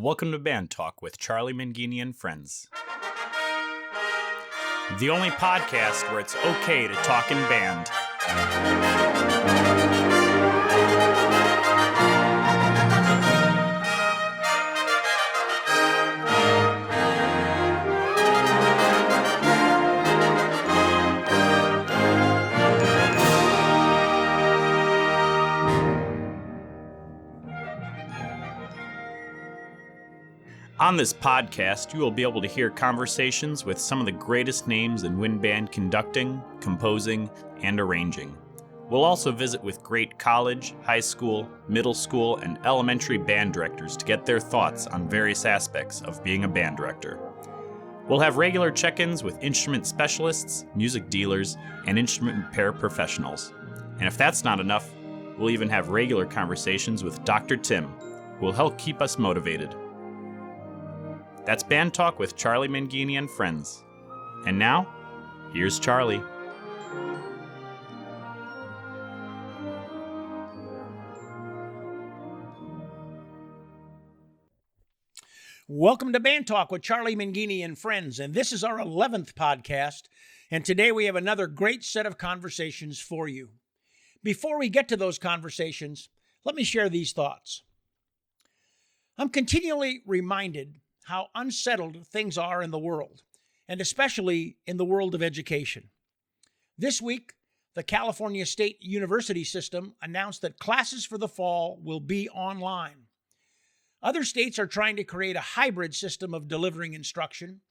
Welcome to Band Talk with Charlie Mangini and friends. The only podcast where it's okay to talk in band. On this podcast, you will be able to hear conversations with some of the greatest names in wind band conducting, composing, and arranging. We'll also visit with great college, high school, middle school, and elementary band directors to get their thoughts on various aspects of being a band director. We'll have regular check-ins with instrument specialists, music dealers, and instrument repair professionals. And if that's not enough, we'll even have regular conversations with Dr. Tim, who will help keep us motivated. That's Band Talk with Charlie Mangini and friends. And now, here's Charlie. Welcome to Band Talk with Charlie Mangini and friends, and this is our 11th podcast, and today we have another great set of conversations for you. Before we get to those conversations, let me share these thoughts. I'm continually reminded how unsettled things are in the world, and especially in the world of education. This week, the California State University system announced that classes for the fall will be online. Other states are trying to create a hybrid system of delivering instruction,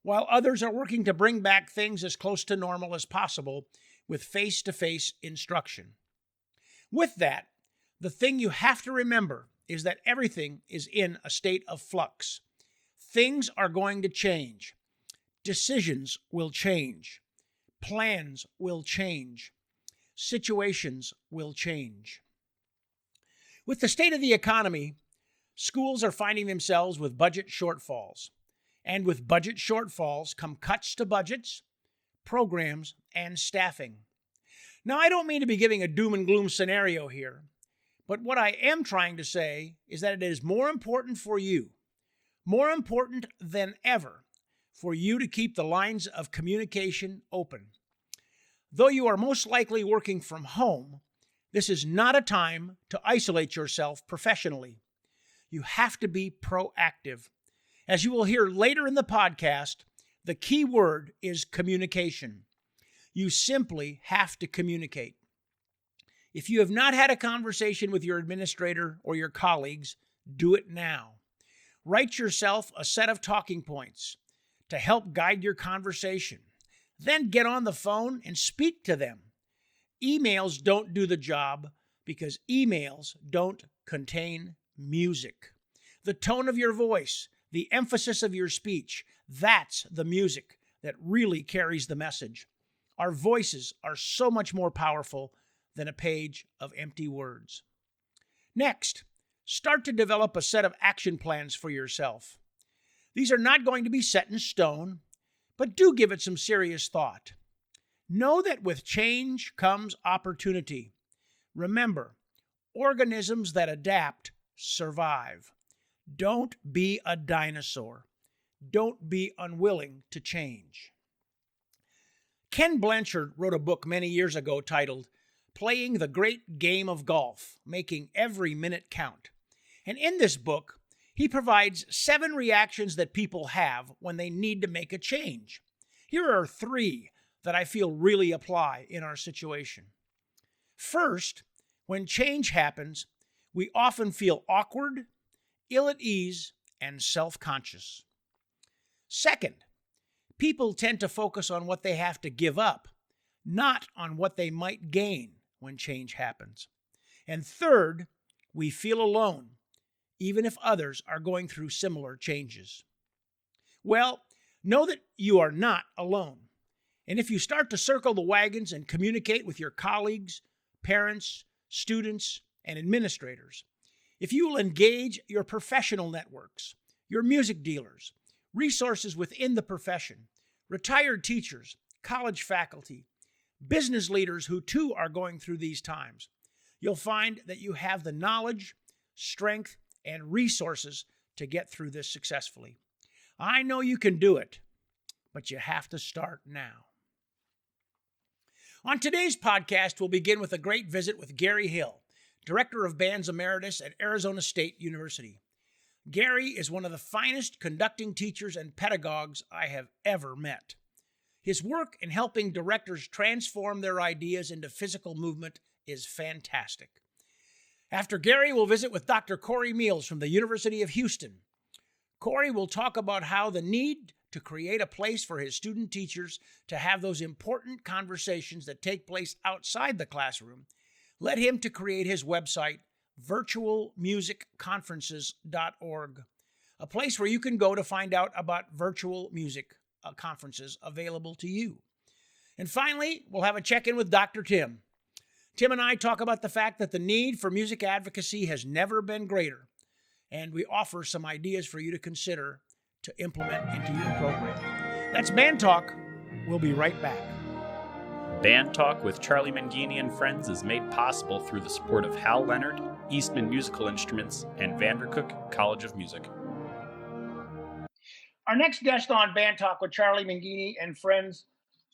while others are working to bring back things as close to normal as possible with face-to-face instruction. With that, the thing you have to remember is that everything is in a state of flux. Things are going to change. Decisions will change. Plans will change. Situations will change. With the state of the economy, schools are finding themselves with budget shortfalls. And with budget shortfalls come cuts to budgets, programs, and staffing. Now, I don't mean to be giving a doom and gloom scenario here, but what I am trying to say is that it is more important for you, more important than ever, for you to keep the lines of communication open. Though you are most likely working from home, this is not a time to isolate yourself professionally. You have to be proactive. As you will hear later in the podcast, the key word is communication. You simply have to communicate. If you have not had a conversation with your administrator or your colleagues, do it now. Write yourself a set of talking points to help guide your conversation. Then get on the phone and speak to them. Emails don't do the job because emails don't contain music. The tone of your voice, the emphasis of your speech, that's the music that really carries the message. Our voices are so much more powerful than a page of empty words. Next, start to develop a set of action plans for yourself. These are not going to be set in stone, but do give it some serious thought. Know that with change comes opportunity. Remember, organisms that adapt survive. Don't be a dinosaur. Don't be unwilling to change. Ken Blanchard wrote a book many years ago titled Playing the Great Game of Golf, Making Every Minute Count. And in this book, he provides 7 reactions that people have when they need to make a change. Here are 3 that I feel really apply in our situation. First, when change happens, we often feel awkward, ill at ease, and self-conscious. Second, people tend to focus on what they have to give up, not on what they might gain when change happens. And third, we feel alone, even if others are going through similar changes. Well, know that you are not alone. And if you start to circle the wagons and communicate with your colleagues, parents, students, and administrators, if you will engage your professional networks, your music dealers, resources within the profession, retired teachers, college faculty, business leaders who too are going through these times, you'll find that you have the knowledge, strength, and resources to get through this successfully. I know you can do it, but you have to start now. On today's podcast, we'll begin with a great visit with Gary Hill, Director of Bands Emeritus at Arizona State University. Gary is one of the finest conducting teachers and pedagogues I have ever met. His work in helping directors transform their ideas into physical movement is fantastic. After Gary, we'll visit with Dr. Cory from the University of Houston. Cory will talk about how the need to create a place for his student teachers to have those important conversations that take place outside the classroom led him to create his website, virtualmusicconferences.org, a place where you can go to find out about virtual music conferences available to you. And finally, we'll have a check-in with Dr. Tim. Tim and I talk about the fact that the need for music advocacy has never been greater, and we offer some ideas for you to consider to implement into your program. That's Band Talk. We'll be right back. Band Talk with Charlie Mangini and Friends is made possible through the support of Hal Leonard, Eastman Musical Instruments, and Vandercook College of Music. Our next guest on Band Talk with Charlie Mangini and Friends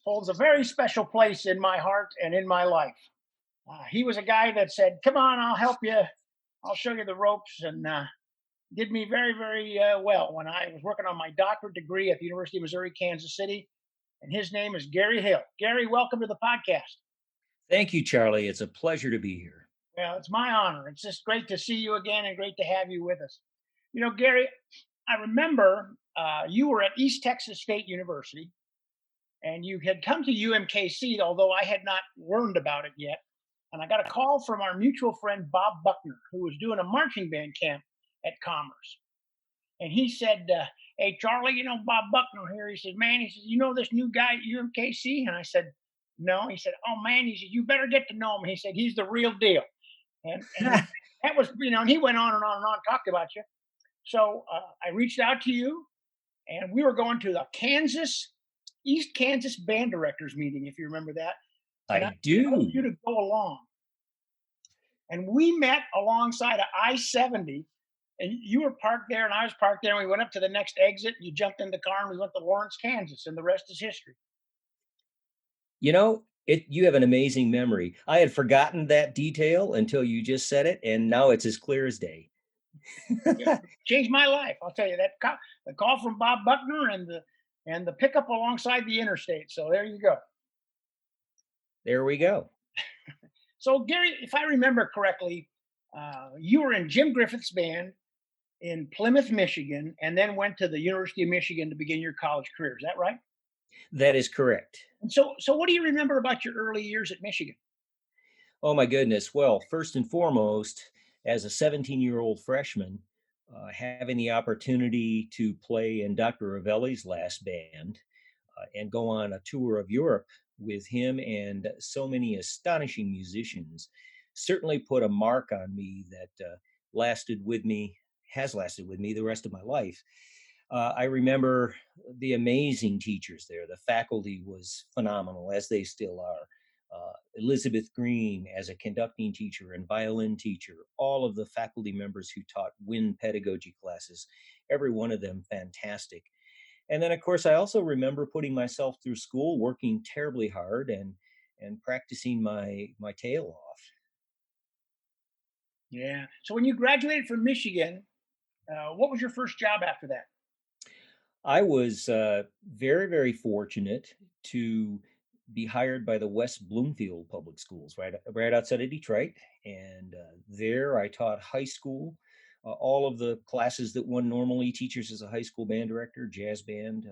holds a very special place in my heart and in my life. He was a guy that said, "Come on, I'll help you. I'll show you the ropes," and did me very, very well when I was working on my doctorate degree at the University of Missouri, Kansas City. And his name is Gary Hill. Gary, welcome to the podcast. Thank you, Charlie. It's a pleasure to be here. Well, it's my honor. It's just great to see you again and great to have you with us. You know, Gary, I remember you were at East Texas State University and you had come to UMKC, although I had not learned about it yet. And I got a call from our mutual friend, Bob Buckner, who was doing a marching band camp at Commerce. And he said, "Hey, Charlie, you know, Bob Buckner here." He said, "Man," he says, "you know this new guy at UMKC?" And I said, "No." He said, "Oh, man," he said, "you better get to know him." He said, "He's the real deal." And that was, you know, and he went on and on and on, talked about you. So I reached out to you, and we were going to the East Kansas Band Directors meeting, if you remember that. And I do. wanted you to go along. And we met alongside of I-70, and you were parked there and I was parked there, and we went up to the next exit. You jumped in the car and we went to Lawrence, Kansas, and the rest is history. You know, you have an amazing memory. I had forgotten that detail until you just said it, and now it's as clear as day. Yeah, changed my life. I'll tell you that the call from Bob Buckner and the pickup alongside the interstate. So there you go. There we go. So Gary, if I remember correctly, you were in Jim Griffith's band in Plymouth, Michigan, and then went to the University of Michigan to begin your college career. Is that right? That is correct. And so what do you remember about your early years at Michigan? Oh, my goodness. Well, first and foremost, as a 17-year-old freshman, having the opportunity to play in Dr. Ravelli's last band and go on a tour of Europe with him and so many astonishing musicians certainly put a mark on me that has lasted with me the rest of my life. I remember the amazing teachers there. The faculty was phenomenal, as they still are. Elizabeth Green as a conducting teacher and violin teacher, all of the faculty members who taught wind pedagogy classes, every one of them fantastic. And then, of course, I also remember putting myself through school, working terribly hard and practicing my tail off. Yeah. So when you graduated from Michigan, what was your first job after that? I was very, very fortunate to be hired by the West Bloomfield Public Schools, right outside of Detroit. And there I taught high school, all of the classes that one normally teaches as a high school band director, jazz band,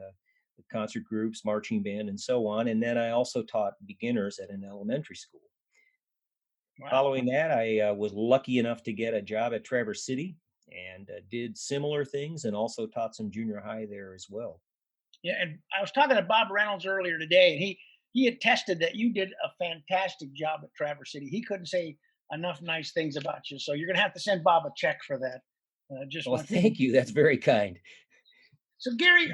concert groups, marching band, and so on. And then I also taught beginners at an elementary school. Wow. Following that, I was lucky enough to get a job at Traverse City and did similar things and also taught some junior high there as well. Yeah, and I was talking to Bob Reynolds earlier today, and he attested that you did a fantastic job at Traverse City. He couldn't say enough nice things about you, so you're going to have to send Bob a check for that. Well, thank you. That's very kind. So, Gary,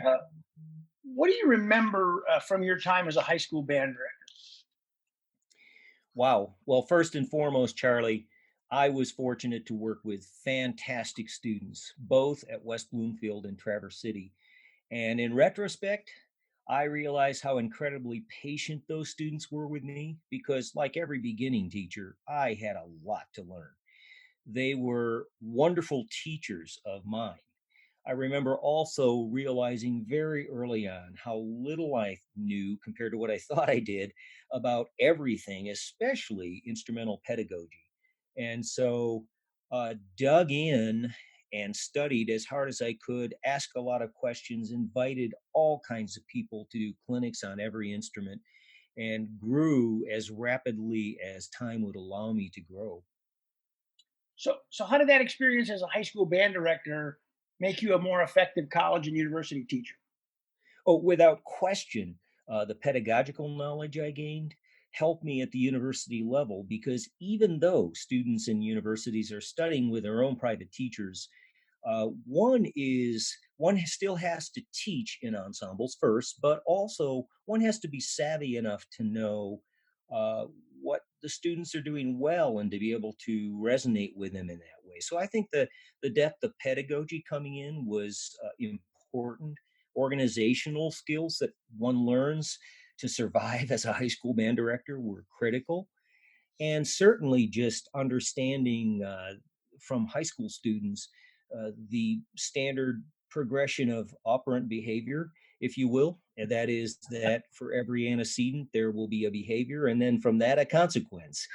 what do you remember from your time as a high school band director? Wow. Well, first and foremost, Charlie, I was fortunate to work with fantastic students, both at West Bloomfield and Traverse City. And in retrospect, I realize how incredibly patient those students were with me because, like every beginning teacher, I had a lot to learn. They were wonderful teachers of mine. I remember also realizing very early on how little I knew compared to what I thought I did about everything, especially instrumental pedagogy. And so dug in and studied as hard as I could, asked a lot of questions, invited all kinds of people to do clinics on every instrument, and grew as rapidly as time would allow me to grow. So how did that experience as a high school band director make you a more effective college and university teacher? Oh, without question, the pedagogical knowledge I gained helped me at the university level because even though students in universities are studying with their own private teachers, one still has to teach in ensembles first, but also one has to be savvy enough to know uh, what the students are doing well and to be able to resonate with them in that way. So I think the depth of pedagogy coming in was important. Organizational skills that one learns to survive as a high school band director were critical, and certainly just understanding from high school students the standard progression of operant behavior, if you will. And that is that for every antecedent, there will be a behavior, and then from that, a consequence.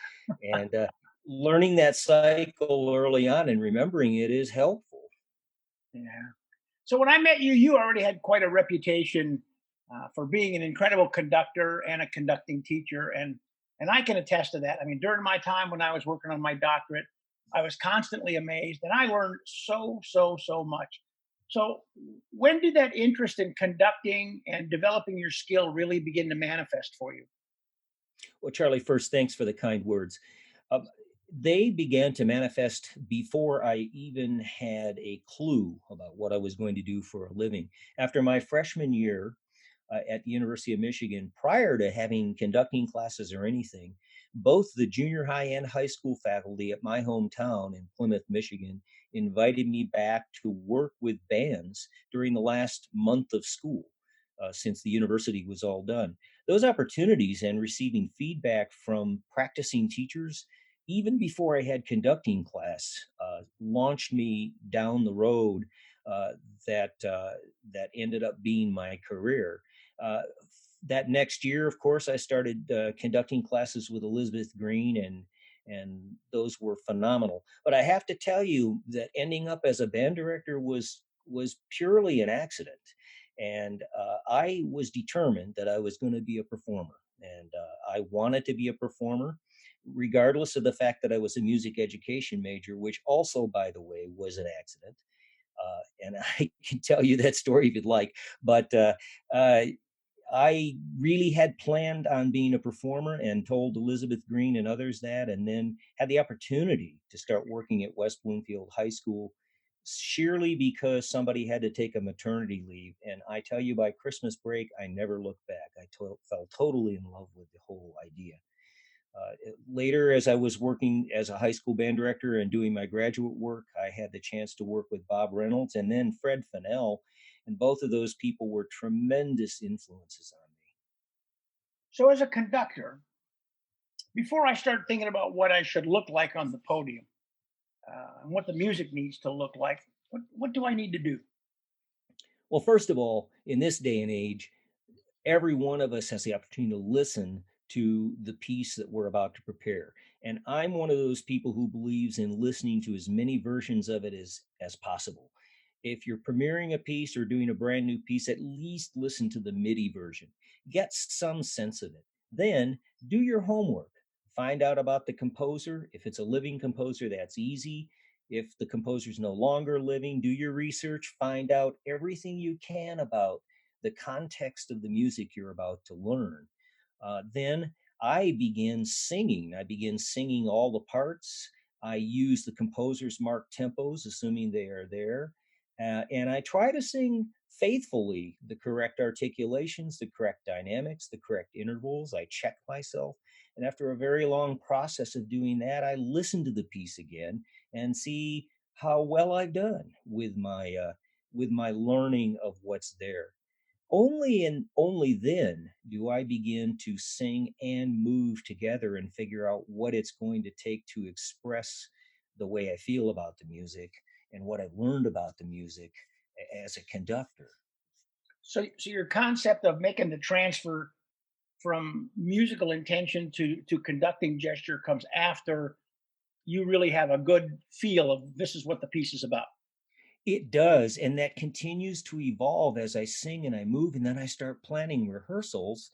And learning that cycle early on and remembering it is helpful. Yeah. So when I met you, you already had quite a reputation for being an incredible conductor and a conducting teacher, and I can attest to that. I mean, during my time when I was working on my doctorate, I was constantly amazed, and I learned so much. So, when did that interest in conducting and developing your skill really begin to manifest for you? Well, Charlie, first, thanks for the kind words. Um, they began to manifest before I even had a clue about what I was going to do for a living. After my freshman year at the University of Michigan, prior to having conducting classes or anything, both the junior high and high school faculty at my hometown in Plymouth, Michigan, invited me back to work with bands during the last month of school since the university was all done. Those opportunities and receiving feedback from practicing teachers, even before I had conducting class, launched me down the road uh, that ended up being my career. Uh, that next year, of course, I started conducting classes with Elizabeth Green, and those were phenomenal. But I have to tell you that ending up as a band director was purely an accident, and I was determined that I was going to be a performer, and I wanted to be a performer, regardless of the fact that I was a music education major, which also, by the way, was an accident. And I can tell you that story if you'd like, but uh, I really had planned on being a performer and told Elizabeth Green and others that, and then had the opportunity to start working at West Bloomfield High School sheerly because somebody had to take a maternity leave. And I tell you, by Christmas break, I never looked back. Fell totally in love with the whole idea. Later, as I was working as a high school band director and doing my graduate work, I had the chance to work with Bob Reynolds and then Fred Fennell, and both of those people were tremendous influences on me. So, as a conductor, before I start thinking about what I should look like on the podium and what the music needs to look like, what do I need to do? Well, first of all, in this day and age, every one of us has the opportunity to listen to the piece that we're about to prepare. And I'm one of those people who believes in listening to as many versions of it as possible. If you're premiering a piece or doing a brand new piece, at least listen to the MIDI version. Get some sense of it. Then do your homework. Find out about the composer. If it's a living composer, that's easy. If the composer's no longer living, do your research. Find out everything you can about the context of the music you're about to learn. Then I begin singing. I begin singing all the parts. I use the composer's marked tempos, assuming they are there. And I try to sing faithfully the correct articulations, the correct dynamics, the correct intervals. I check myself. And after a very long process of doing that, I listen to the piece again and see how well I've done with my learning of what's there. Only then do I begin to sing and move together and figure out what it's going to take to express the way I feel about the music and what I've learned about the music as a conductor. So your concept of making the transfer from musical intention to conducting gesture comes after you really have a good feel of this is what the piece is about. It does, and that continues to evolve as I sing and I move, and then I start planning rehearsals.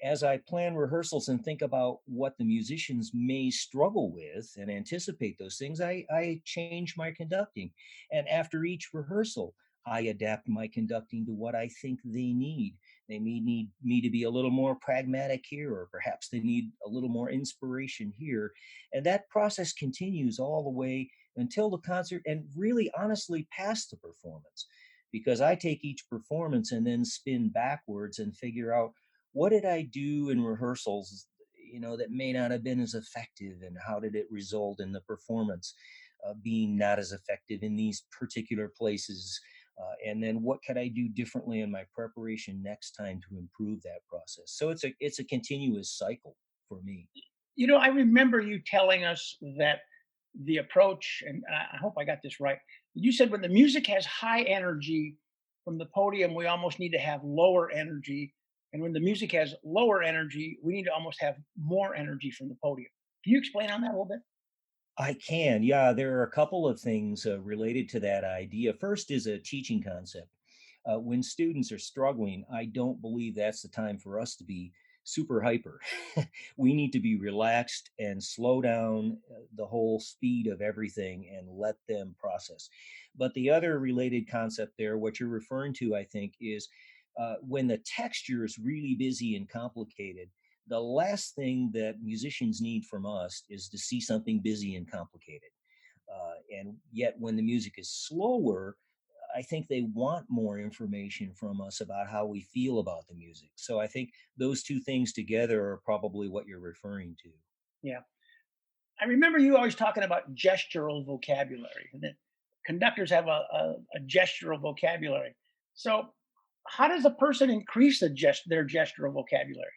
As I plan rehearsals and think about what the musicians may struggle with and anticipate those things, I change my conducting. And after each rehearsal, I adapt my conducting to what I think they need. They may need me to be a little more pragmatic here, or perhaps they need a little more inspiration here. And that process continues all the way until the concert and really honestly past the performance, because I take each performance and then spin backwards and figure out what did I do in rehearsals, that may not have been as effective, and how did it result in the performance being not as effective in these particular places, and then what can I do differently in my preparation next time to improve that process. So it's a continuous cycle for me. I remember you telling us that the approach, and I hope I got this right. You said when the music has high energy from the podium, we almost need to have lower energy. And when the music has lower energy, we need to almost have more energy from the podium. Can you explain on that a little bit? I can. Yeah, there are a couple of things related to that idea. First is a teaching concept. When students are struggling, I don't believe that's the time for us to be super hyper. We need to be relaxed and slow down the whole speed of everything and let them process. But the other related concept there, what you're referring to, I think, is when the texture is really busy and complicated, the last thing that musicians need from us is to see something busy and complicated. And yet, when the music is slower, I think they want more information from us about how we feel about the music. So I think those two things together are probably what you're referring to. Yeah. I remember you always talking about gestural vocabulary, and that conductors have a gestural vocabulary. So, how does a person increase their gestural vocabulary?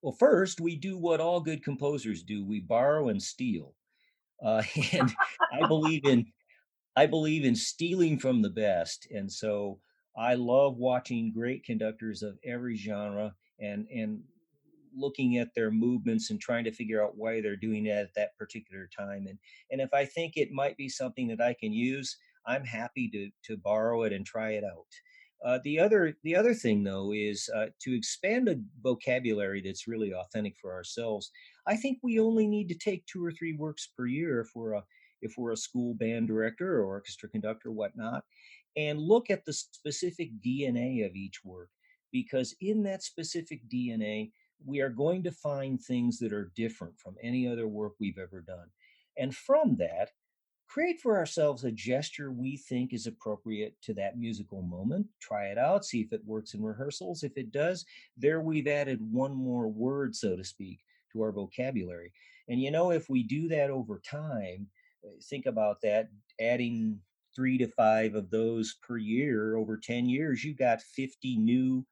Well, first, we do what all good composers do: we borrow and steal. And I believe in I believe in stealing from the best, and so I love watching great conductors of every genre and looking at their movements and trying to figure out why they're doing that at that particular time. And if I think it might be something that I can use, I'm happy to borrow it and try it out. The other thing though is to expand a vocabulary that's really authentic for ourselves. I think we only need to take 2 or 3 works per year if we're a school band director or orchestra conductor, whatnot, and look at the specific DNA of each work. Because in that specific DNA, we are going to find things that are different from any other work we've ever done. And from that, create for ourselves a gesture we think is appropriate to that musical moment. Try it out, see if it works in rehearsals. If it does, there we've added one more word, so to speak, to our vocabulary. And if we do that over time, think about that, adding 3 to 5 of those per year over 10 years, you've got 50 new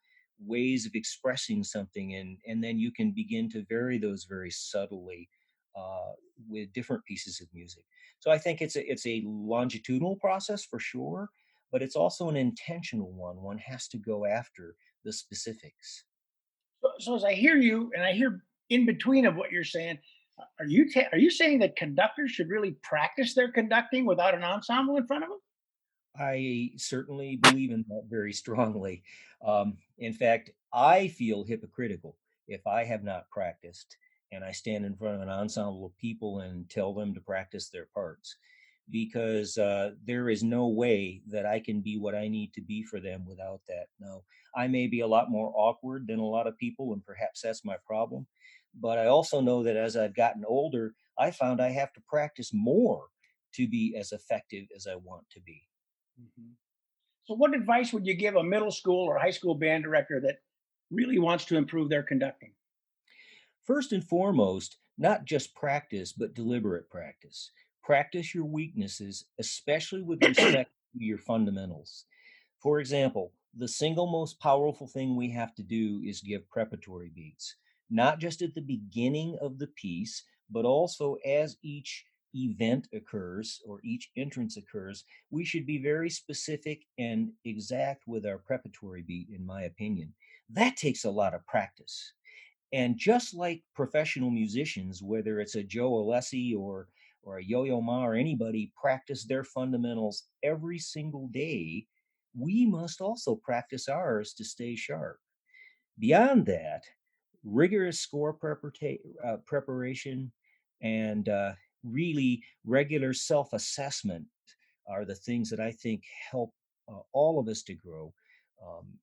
ways of expressing something. And then you can begin to vary those very subtly uh, with different pieces of music. So I think it's a longitudinal process for sure, but it's also an intentional one. One has to go after the specifics. So as I hear you, and I hear in between of what you're saying, are you saying that conductors should really practice their conducting without an ensemble in front of them? I certainly believe in that very strongly. In fact, I feel hypocritical if I have not practiced and I stand in front of an ensemble of people and tell them to practice their parts, because there is no way that I can be what I need to be for them without that. No, I may be a lot more awkward than a lot of people, and perhaps that's my problem. But I also know that as I've gotten older, I found I have to practice more to be as effective as I want to be. Mhm. So, what advice would you give a middle school or high school band director that really wants to improve their conducting? First and foremost, not just practice, but deliberate practice. Practice your weaknesses, especially with respect to your fundamentals. For example, the single most powerful thing we have to do is give preparatory beats, not just at the beginning of the piece, but also as each event occurs or each entrance occurs. We should be very specific and exact with our preparatory beat, in my opinion. That takes a lot of practice. And just like professional musicians, whether it's a Joe Alessi or a Yo-Yo Ma or anybody practice their fundamentals every single day, we must also practice ours to stay sharp. Beyond that, rigorous score preparation and really regular self-assessment are the things that I think help all of us to grow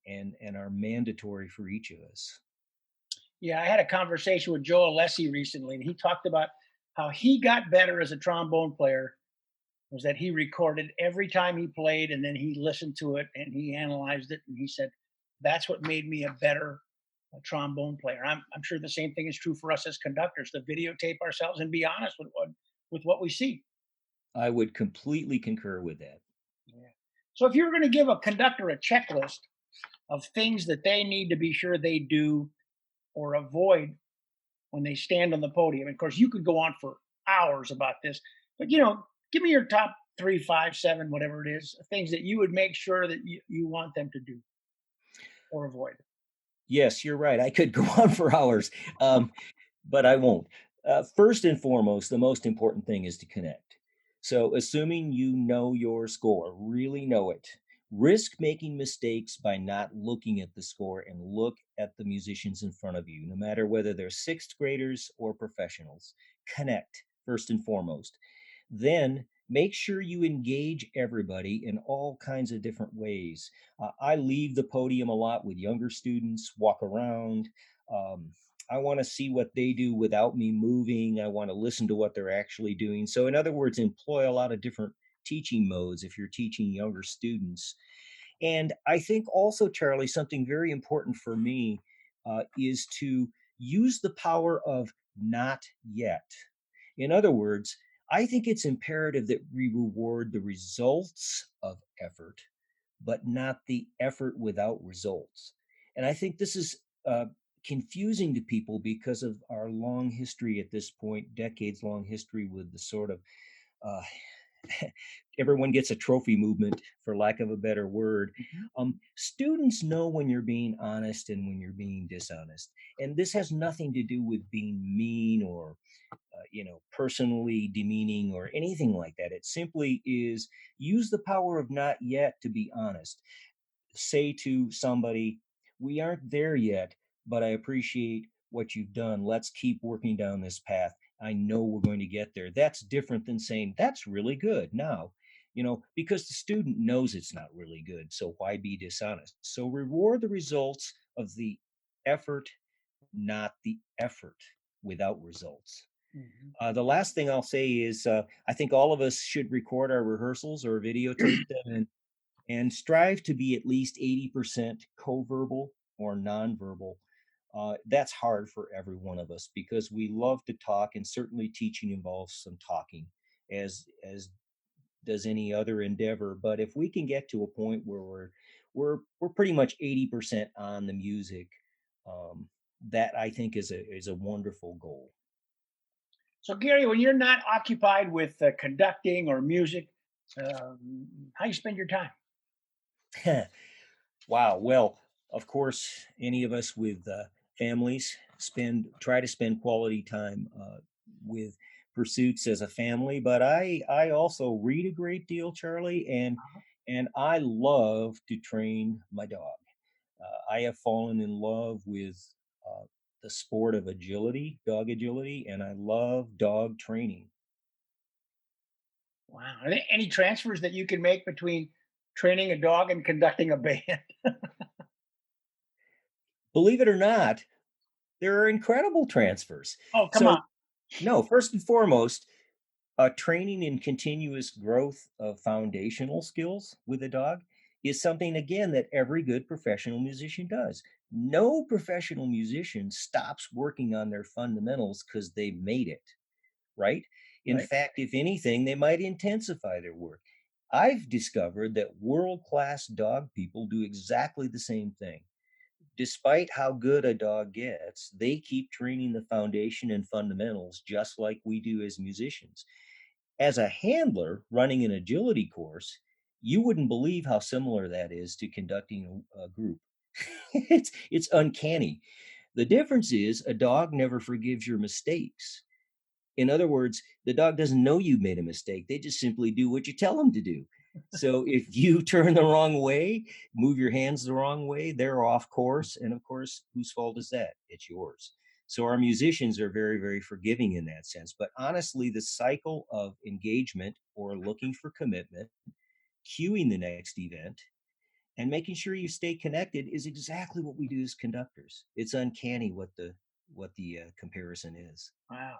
and are mandatory for each of us. Yeah, I had a conversation with Joe Alessi recently, and he talked about how he got better as a trombone player was that he recorded every time he played and then he listened to it and he analyzed it. And he said, that's what made me a better trombone player. I'm sure the same thing is true for us as conductors to videotape ourselves and be honest with what we see. I would completely concur with that. Yeah. So if you were going to give a conductor a checklist of things that they need to be sure they do or avoid when they stand on the podium. And of course, you could go on for hours about this, but give me your top three, five, seven, whatever it is, things that you would make sure that you want them to do or avoid. Yes, you're right. I could go on for hours, but I won't. First and foremost, the most important thing is to connect. So, assuming you know your score, really know it, risk making mistakes by not looking at the score and look at the musicians in front of you, no matter whether they're sixth graders or professionals. Connect first and foremost. Then make sure you engage everybody in all kinds of different ways. I leave the podium a lot with younger students, walk around. Um, I want to see what they do without me moving. I want to listen to what they're actually doing. So, in other words, employ a lot of different teaching modes if you're teaching younger students. And I think also, Charlie, something very important for me is to use the power of not yet. In other words, I think it's imperative that we reward the results of effort, but not the effort without results. And I think this is confusing to people because of our long history at this point, decades long history with the sort of uh, everyone gets a trophy movement, for lack of a better word. Mhm. Students know when you're being honest and when you're being dishonest. And this has nothing to do with being mean or personally demeaning or anything like that. It simply is use the power of not yet to be honest. Say to somebody, we aren't there yet, but I appreciate what you've done. Let's keep working down this path. I know we're going to get there. That's different than saying, that's really good now, because the student knows it's not really good. So why be dishonest? So reward the results of the effort, not the effort without results. Mhm. The last thing I'll say is I think all of us should record our rehearsals or videotape them and strive to be at least 80% co-verbal or nonverbal. That's hard for every one of us because we love to talk, and certainly teaching involves some talking, as does any other endeavor. But if we can get to a point where we're pretty much 80% on the music, um, that I think is a wonderful goal. So, Gary, when you're not occupied with conducting or music, how you spend your time? Wow. Well, of course, any of us with families try to spend quality time with pursuits as a family. But I also read a great deal, Charlie, and I love to train my dog. I have fallen in love with uh, the sport of agility, dog agility, and I love dog training. Wow. Are there any transfers that you can make between training a dog and conducting a band? Believe it or not, there are incredible transfers. Oh, come on. So, no, first and foremost, Training in continuous growth of foundational skills with a dog is something, again, that every good professional musician does. No professional musician stops working on their fundamentals because they made it, right? In Right. fact, if anything, they might intensify their work. I've discovered that world class dog people do exactly the same thing. Despite how good a dog gets, they keep training the foundation and fundamentals just like we do as musicians. As a handler running an agility course, you wouldn't believe how similar that is to conducting a group. It's uncanny. The difference is a dog never forgives your mistakes. In other words, the dog doesn't know you made a mistake. They just simply do what you tell them to do. So if you turn the wrong way, move your hands the wrong way, they're off course. And of course, whose fault is that? It's yours. So our musicians are very, very forgiving in that sense. But honestly, the cycle of engagement or looking for commitment, cueing the next event, and making sure you stay connected is exactly what we do as conductors. It's uncanny what the comparison is. Wow.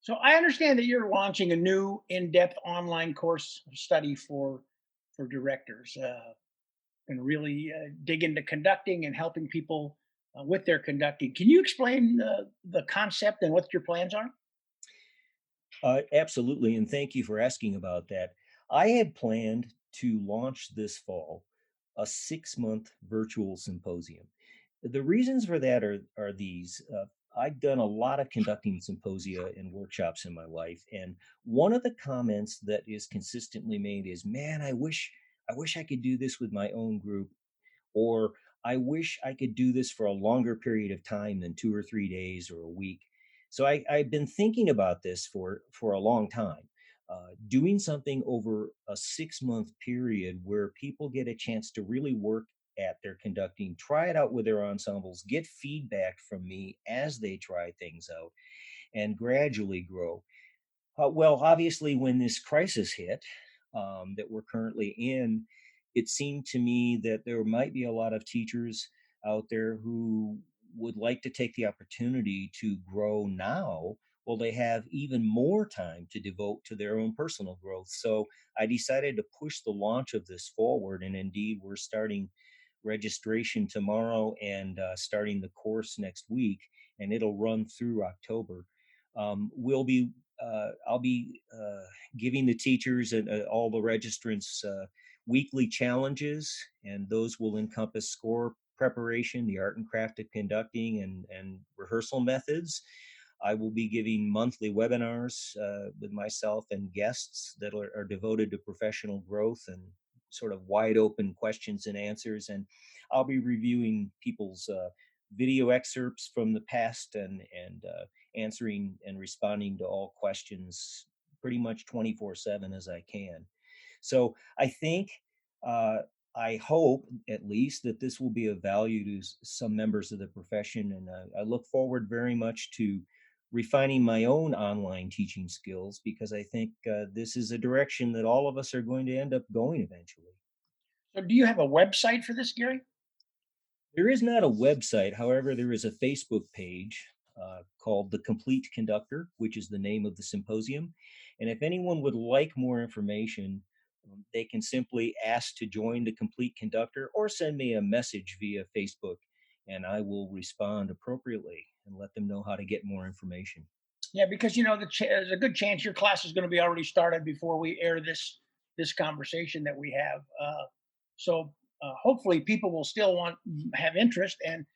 So I understand that you're launching a new in-depth online course study for directors, and really dig into conducting and helping people with their conducting. Can you explain the concept and what your plans are? Absolutely, and thank you for asking about that. I had planned to launch this fall a 6 month virtual symposium. The reasons for that are these. I've done a lot of conducting symposia and workshops in my life, and one of the comments that is consistently made is, "Man, I wish I could do this with my own group," or "I wish I could do this for a longer period of time than 2 or 3 days or a week." So I've been thinking about this for a long time. Doing something over a 6 month period where people get a chance to really work at their conducting, try it out with their ensembles, get feedback from me as they try things out, and gradually grow. Well, obviously, when this crisis hit that we're currently in, it seemed to me that there might be a lot of teachers out there who would like to take the opportunity to grow now while they have even more time to devote to their own personal growth. So I decided to push the launch of this forward. And indeed, we're starting registration tomorrow and starting the course next week, and it'll run through October. I'll be giving the teachers and all the registrants weekly challenges, and those will encompass score preparation, the art and craft of conducting, and rehearsal methods. I will be giving monthly webinars with myself and guests that are devoted to professional growth and sort of wide open questions and answers. And I'll be reviewing people's video excerpts from the past and answering and responding to all questions pretty much 24/7 as I can. So I think, uh, I hope at least that this will be of value to some members of the profession. And I look forward very much to refining my own online teaching skills because I think this is a direction that all of us are going to end up going eventually. So do you have a website for this, Gary? There is not a website. However, there is a Facebook page called The Complete Conductor, which is the name of the symposium. And if anyone would like more information, they can simply ask to join The Complete Conductor or send me a message via Facebook, and I will respond appropriately and let them know how to get more information. Yeah, because there's a good chance your class is going to be already started before we air this conversation that we have. So hopefully people will still have interest, and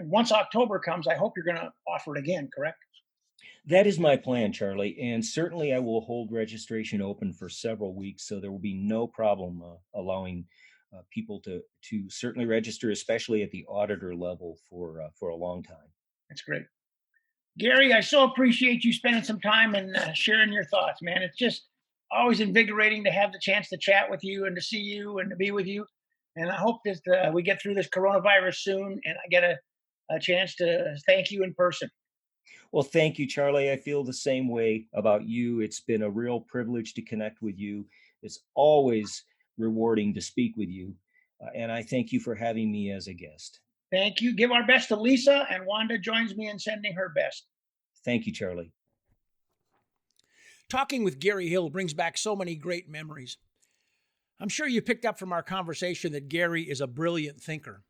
once October comes, I hope you're going to offer it again. Correct? That is my plan, Charlie, and certainly I will hold registration open for several weeks, so there will be no problem allowing people to certainly register, especially at the auditor level for a long time. That's great. Gary, I so appreciate you spending some time and sharing your thoughts, man. It's just always invigorating to have the chance to chat with you and to see you and to be with you. And I hope that we get through this coronavirus soon and I get a chance to thank you in person. Well, thank you, Charlie. I feel the same way about you. It's been a real privilege to connect with you. It's always rewarding to speak with you, and I thank you for having me as a guest. Thank you. Give our best to Lisa, and Wanda joins me in sending her best. Thank you, Charlie. Talking with Gary Hill brings back so many great memories. I'm sure you picked up from our conversation that Gary is a brilliant thinker.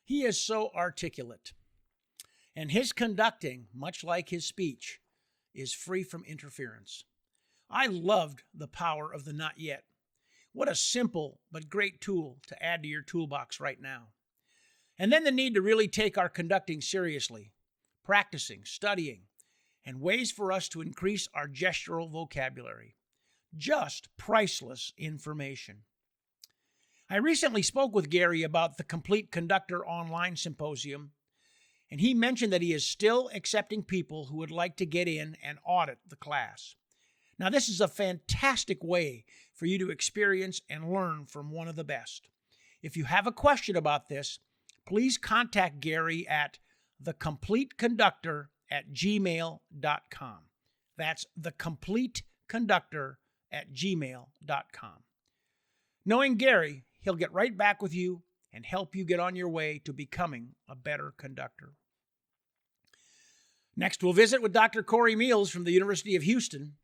He is so articulate. And his conducting, much like his speech, is free from interference. I loved the power of the not yet. What a simple but great tool to add to your toolbox right now. And then the need to really take our conducting seriously, practicing, studying, and ways for us to increase our gestural vocabulary. Just priceless information. I recently spoke with Gary about the Complete Conductor Online Symposium, and he mentioned that he is still accepting people who would like to get in and audit the class. Now, this is a fantastic way for you to experience and learn from one of the best. If you have a question about this, please contact Gary at thecompleteconductor@gmail.com. That's thecompleteconductor@gmail.com. Knowing Gary, he'll get right back with you and help you get on your way to becoming a better conductor. Next, we'll visit with Dr. Cory Meals from the University of Houston,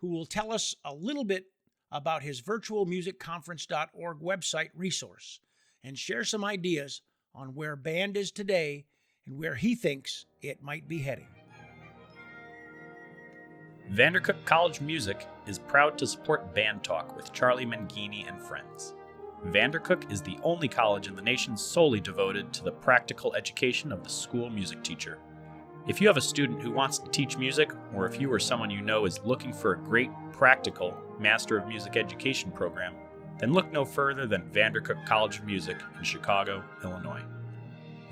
who will tell us a little bit about his virtualmusicconference.org website resource and share some ideas on where band is today and where he thinks it might be heading. Vandercook College Music is proud to support Band Talk with Charlie Mangini and friends. Vandercook is the only college in the nation solely devoted to the practical education of the school music teacher. If you have a student who wants to teach music, or if you or someone you know is looking for a great, practical Master of Music education program, then look no further than Vandercook College of Music in Chicago, Illinois.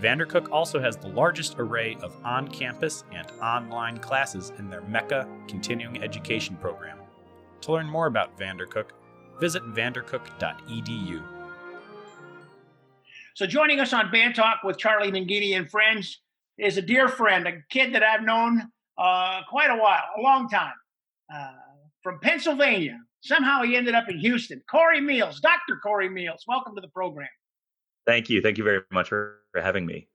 Vandercook also has the largest array of on-campus and online classes in their Mecca continuing education program. To learn more about Vandercook, visit vandercook.edu. So joining us on Band Talk with Charlie Mangini and friends is a dear friend, a kid that I've known quite a while, a long time, from Pennsylvania. Somehow he ended up in Houston. Cory Meals, Dr. Cory Meals, welcome to the program. Thank you. Thank you very much for having me.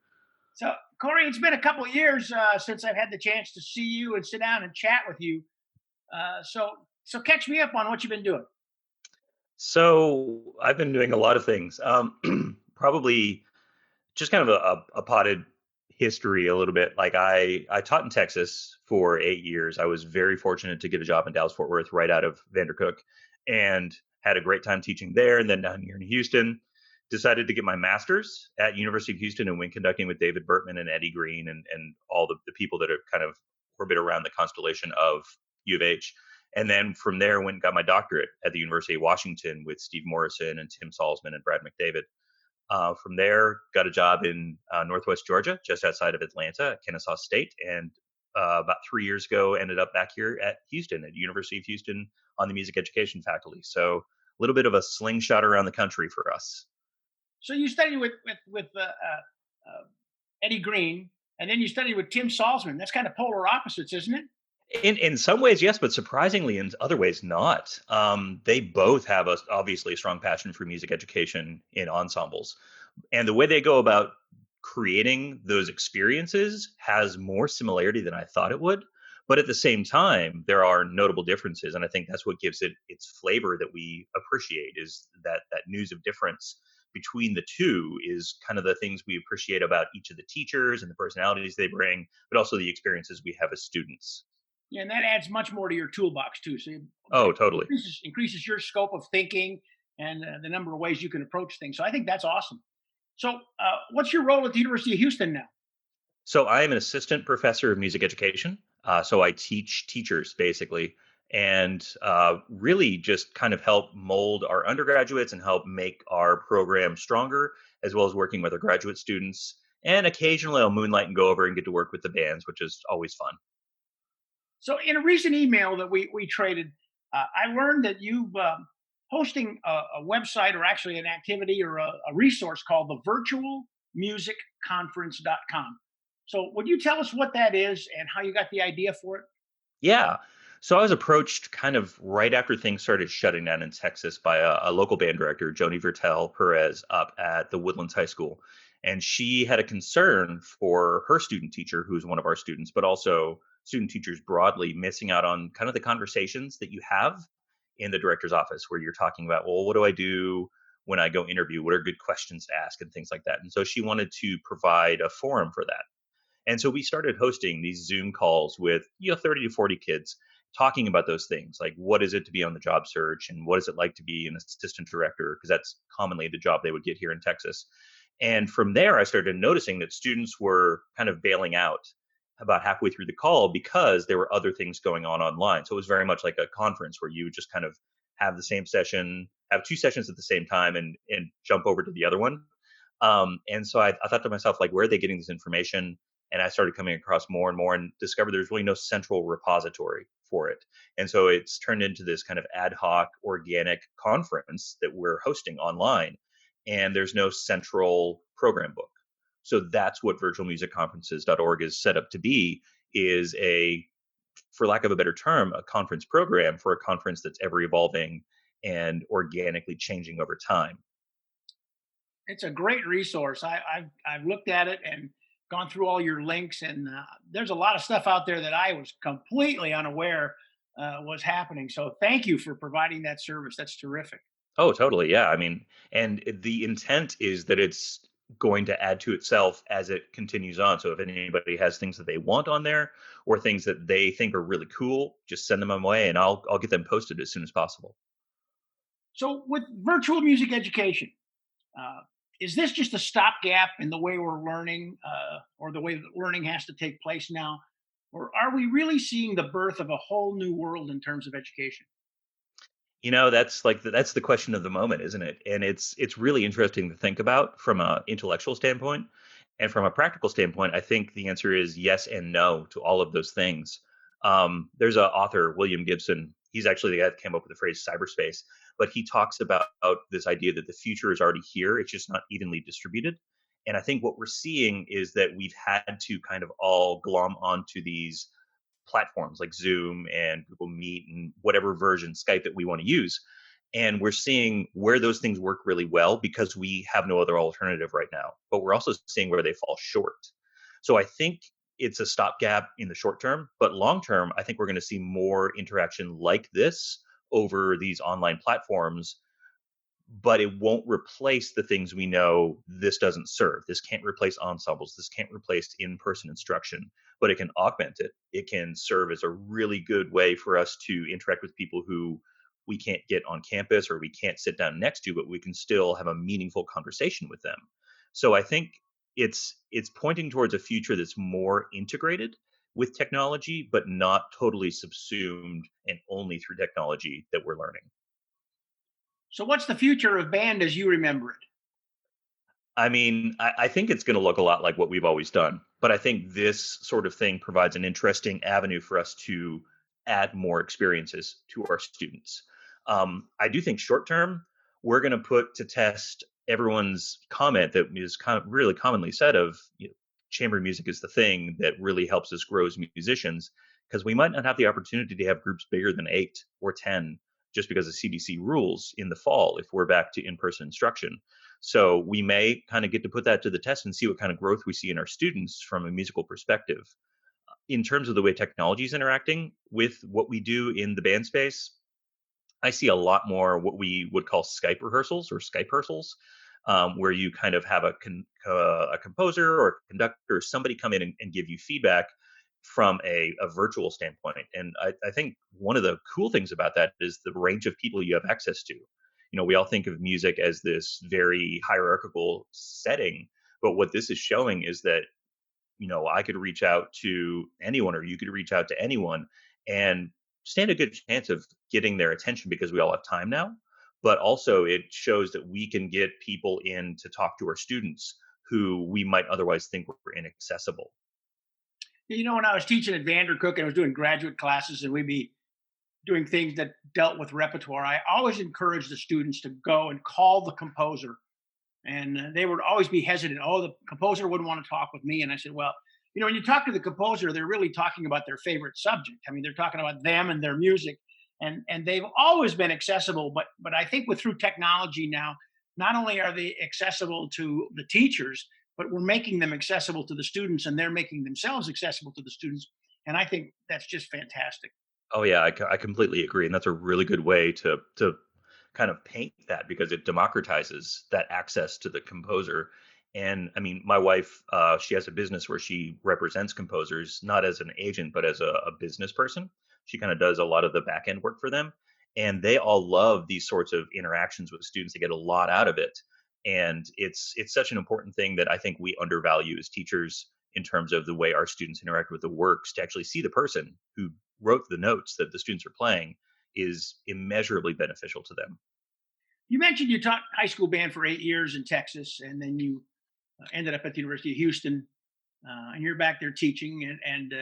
So, Cory, it's been a couple of years since I've had the chance to see you and sit down and chat with you. So catch me up on what you've been doing. So I've been doing a lot of things. Probably just kind of a potted history a little bit. Like I taught in Texas for 8 years. I was very fortunate to get a job in Dallas Fort Worth right out of Vandercook and had a great time teaching there. And then down here in Houston, decided to get my master's at University of Houston in wind conducting with David Bertman and Eddie Green and all the people that are kind of orbit around the constellation of U of H. And then from there went and got my doctorate at the University of Washington with Steve Morrison and Tim Salzman and Brad McDavid. From there, got a job in Northwest Georgia, just outside of Atlanta at Kennesaw State. And about 3 years ago, ended up back here at Houston, at University of Houston on the music education faculty. So a little bit of a slingshot around the country for us. So you studied with Eddie Green, and then you studied with Tim Salzman. That's kind of polar opposites, isn't it? In some ways, yes, but surprisingly, in other ways, not. They both have obviously a strong passion for music education in ensembles. And the way they go about creating those experiences has more similarity than I thought it would. But at the same time, there are notable differences. And I think that's what gives it its flavor that we appreciate, is that news of difference between the two is kind of the things we appreciate about each of the teachers and the personalities they bring, but also the experiences we have as students. Yeah, and that adds much more to your toolbox too. So Totally. Increases your scope of thinking and the number of ways you can approach things. So I think that's awesome. So what's your role at the University of Houston now? So I am an assistant professor of music education. So I teach teachers basically, and really just kind of help mold our undergraduates and help make our program stronger, as well as working with our graduate students. And occasionally I'll moonlight and go over and get to work with the bands, which is always fun. So in a recent email that we traded, I learned that you've hosting a website, or actually an activity or a resource called the virtualmusicconference.com. So would you tell us what that is and how you got the idea for it? Yeah. So I was approached kind of right after things started shutting down in Texas by a local band director, Joni Vertel Perez, up at the Woodlands High School. And she had a concern for her student teacher, who's one of our students, but also student teachers broadly missing out on kind of the conversations that you have in the director's office where you're talking about, well, what do I do when I go interview? What are good questions to ask and things like that. And so she wanted to provide a forum for that. And so we started hosting these Zoom calls with 30 to 40 kids talking about those things, like what is it to be on the job search and what is it like to be an assistant director, because that's commonly the job they would get here in Texas. And from there, I started noticing that students were kind of bailing out about halfway through the call because there were other things going on online. So it was very much like a conference where you would just kind of have the same session, have two sessions at the same time, and jump over to the other one. And so I thought to myself, like, where are they getting this information? And I started coming across more and more and discovered there's really no central repository for it. And so it's turned into this kind of ad hoc organic conference that we're hosting online. And there's no central program book. So that's what virtualmusicconferences.org is set up to be, is a, for lack of a better term, a conference program for a conference that's ever evolving and organically changing over time. It's a great resource. I've looked at it and gone through all your links, and there's a lot of stuff out there that I was completely unaware was happening. So thank you for providing that service. That's terrific. Oh, totally. Yeah. I mean, and the intent is that it's going to add to itself as it continues on. So if anybody has things that they want on there or things that they think are really cool, just send them my way and I'll get them posted as soon as possible. So with virtual music education, uh, is this just a stopgap in the way we're learning, or the way that learning has to take place now, or are we really seeing the birth of a whole new world in terms of education? That's like that's the question of the moment, isn't it? And it's really interesting to think about from a intellectual standpoint, and from a practical standpoint. I think the answer is yes and no to all of those things. There's an author, William Gibson. He's actually the guy that came up with the phrase cyberspace, but he talks about this idea that the future is already here. It's just not evenly distributed. And I think what we're seeing is that we've had to kind of all glom onto these platforms like Zoom and Google Meet and whatever version Skype that we want to use. And we're seeing where those things work really well because we have no other alternative right now. But we're also seeing where they fall short. So I think it's a stopgap in the short term, but long term, I think we're going to see more interaction like this over these online platforms, but it won't replace the things we know this doesn't serve. This can't replace ensembles. This can't replace in-person instruction, but it can augment it. It can serve as a really good way for us to interact with people who we can't get on campus or we can't sit down next to, but we can still have a meaningful conversation with them. So I think it's pointing towards a future that's more integrated with technology, but not totally subsumed and only through technology that we're learning. So, what's the future of band as you remember it? I mean, I think it's going to look a lot like what we've always done, but I think this sort of thing provides an interesting avenue for us to add more experiences to our students. I do think short term, we're going to put to test everyone's comment that is kind of really commonly said of, chamber music is the thing that really helps us grow as musicians, because we might not have the opportunity to have groups bigger than 8 or 10 just because of CDC rules in the fall if we're back to in-person instruction. So we may kind of get to put that to the test and see what kind of growth we see in our students from a musical perspective. In terms of the way technology is interacting with what we do in the band space, I see a lot more what we would call Skype rehearsals or Skype rehearsals, where you kind of have a composer or a conductor, somebody come in and give you feedback from a virtual standpoint. And I think one of the cool things about that is the range of people you have access to. We all think of music as this very hierarchical setting, but what this is showing is that, I could reach out to anyone or you could reach out to anyone and stand a good chance of getting their attention because we all have time now. But also it shows that we can get people in to talk to our students who we might otherwise think were inaccessible. When I was teaching at Vandercook and I was doing graduate classes, and we'd be doing things that dealt with repertoire, I always encouraged the students to go and call the composer. And they would always be hesitant. Oh, the composer wouldn't want to talk with me. And I said, well, when you talk to the composer, they're really talking about their favorite subject. I mean, they're talking about them and their music, and they've always been accessible. But I think with through technology now, not only are they accessible to the teachers, but we're making them accessible to the students, and they're making themselves accessible to the students. And I think that's just fantastic. Oh yeah, I completely agree, and that's a really good way to kind of paint that because it democratizes that access to the composer. And I mean, my wife, she has a business where she represents composers not as an agent but as a business person. She kind of does a lot of the back end work for them, and they all love these sorts of interactions with students. They get a lot out of it, and it's such an important thing that I think we undervalue as teachers in terms of the way our students interact with the works. To actually see the person who wrote the notes that the students are playing is immeasurably beneficial to them. You mentioned you taught high school band for 8 years in Texas, and then you ended up at the University of Houston, and you're back there teaching. And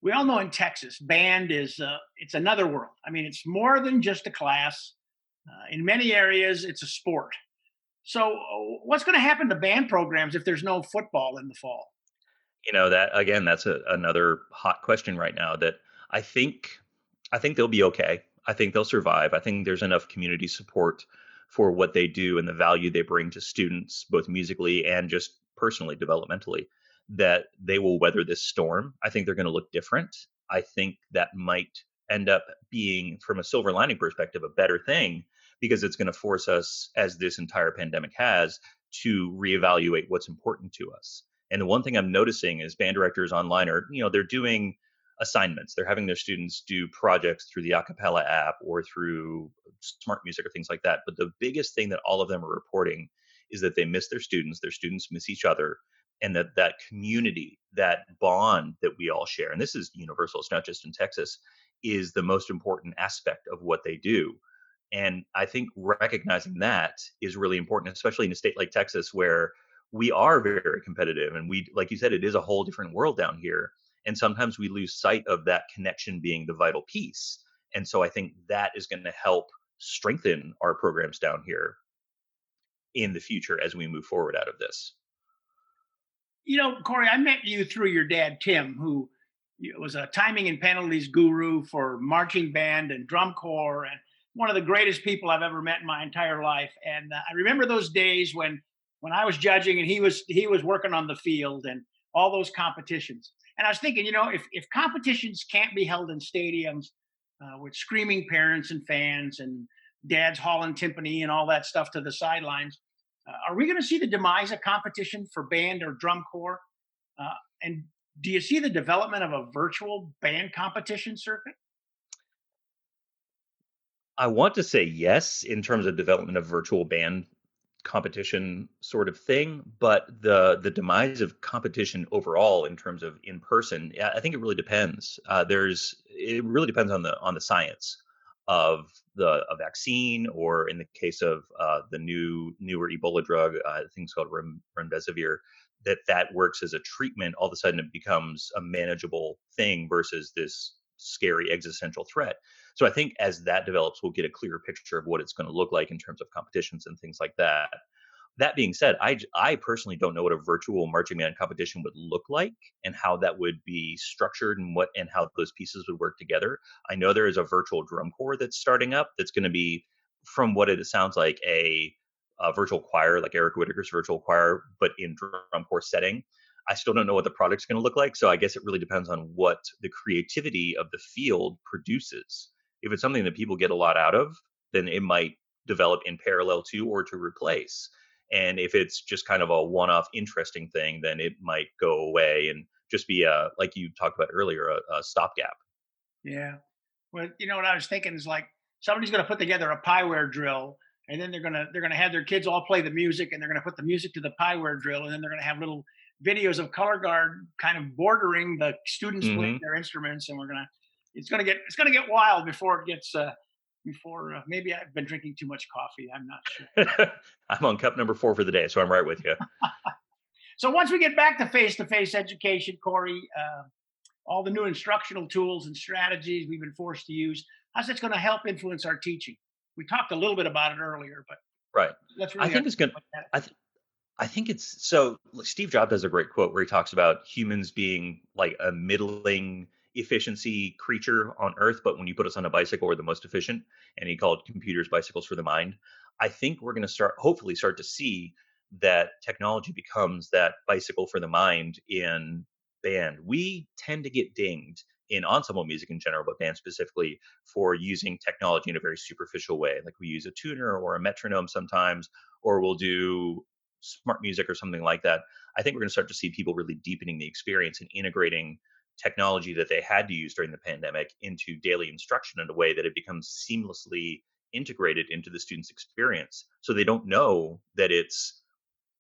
we all know in Texas, band is it's another world. I mean, it's more than just a class. In many areas, it's a sport. So, what's going to happen to band programs if there's no football in the fall? That again, that's another hot question right now that I think I think they'll be okay. I think they'll survive. I think there's enough community support for what they do and the value they bring to students, both musically and just personally, developmentally, that they will weather this storm. I think they're going to look different. I think that might end up being, from a silver lining perspective, a better thing because it's going to force us, as this entire pandemic has, to reevaluate what's important to us. And the one thing I'm noticing is band directors online are, they're doing assignments. They're having their students do projects through the Acapella app or through smart music or things like that. But the biggest thing that all of them are reporting is that they miss their students miss each other, and that community, that bond that we all share, and this is universal, it's not just in Texas, is the most important aspect of what they do. And I think recognizing that is really important, especially in a state like Texas where we are very competitive. And we, like you said, it is a whole different world down here. And sometimes we lose sight of that connection being the vital piece. And so I think that is going to help strengthen our programs down here in the future as we move forward out of this. Corey, I met you through your dad, Tim, who was a timing and penalties guru for marching band and drum corps, and one of the greatest people I've ever met in my entire life. And I remember those days when I was judging and he was working on the field and all those competitions. And I was thinking, if competitions can't be held in stadiums with screaming parents and fans and dads hauling timpani and all that stuff to the sidelines, are we going to see the demise of competition for band or drum corps? Uh, and do you see the development of a virtual band competition circuit? I want to say yes in terms of development of virtual band competition sort of thing, but the demise of competition overall in terms of in person, yeah, I think it really depends. It really depends on the science of a vaccine, or in the case of the newer Ebola drug, I think it's called remdesivir, that works as a treatment. All of a sudden, it becomes a manageable thing versus this scary existential threat. So I think as that develops, we'll get a clearer picture of what it's going to look like in terms of competitions and things like that. That being said, I personally don't know what a virtual marching band competition would look like and how that would be structured and how those pieces would work together. I know there is a virtual drum corps that's starting up that's going to be, from what it sounds like, a virtual choir, like Eric Whitaker's virtual choir, but in drum corps setting. I still don't know what the product's going to look like, so I guess it really depends on what the creativity of the field produces. If it's something that people get a lot out of, then it might develop in parallel to or to replace. And if it's just kind of a one-off interesting thing, then it might go away and just be like you talked about earlier, a stopgap. Yeah. Well, what I was thinking is like somebody's going to put together a pieware drill, and then they're gonna have their kids all play the music, and they're gonna put the music to the pieware drill, and then they're gonna have little videos of color guard kind of bordering the students playing Hmm. their instruments, and it's gonna get wild before it gets before maybe I've been drinking too much coffee. I'm not sure. I'm on cup number 4 for the day, so I'm right with you. So once we get back to face education, Corey, all the new instructional tools and strategies we've been forced to use, how's that going to help influence our teaching? We talked a little bit about it earlier, but Right. let's I really think it's going to. articulate that. I think it's so. Like, Steve Jobs has a great quote where he talks about humans being like a middling efficiency creature on Earth, but when you put us on a bicycle, we're the most efficient. And he called computers bicycles for the mind. I think we're going to hopefully start to see that technology becomes that bicycle for the mind in band, we tend to get dinged in ensemble music in general, but band specifically, for using technology in a very superficial way. Like we use a tuner or a metronome sometimes, or we'll do smart music or something like that. I think we're going to start to see people really deepening the experience and integrating technology that they had to use during the pandemic into daily instruction in a way that it becomes seamlessly integrated into the student's experience. So they don't know that it's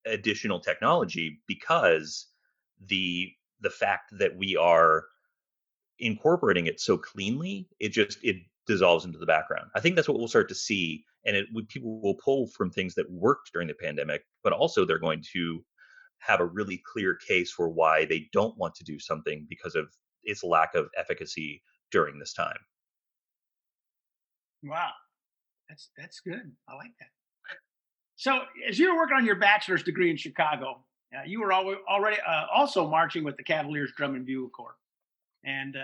additional technology because the fact that we are incorporating it so cleanly, it dissolves into the background. I think that's what we'll start to see, and people will pull from things that worked during the pandemic, but also they're going to have a really clear case for why they don't want to do something because of its lack of efficacy during this time. Wow, that's good. I like that. So, as you were working on your bachelor's degree in Chicago, you were already also marching with the Cavaliers Drum and Bugle Corps, and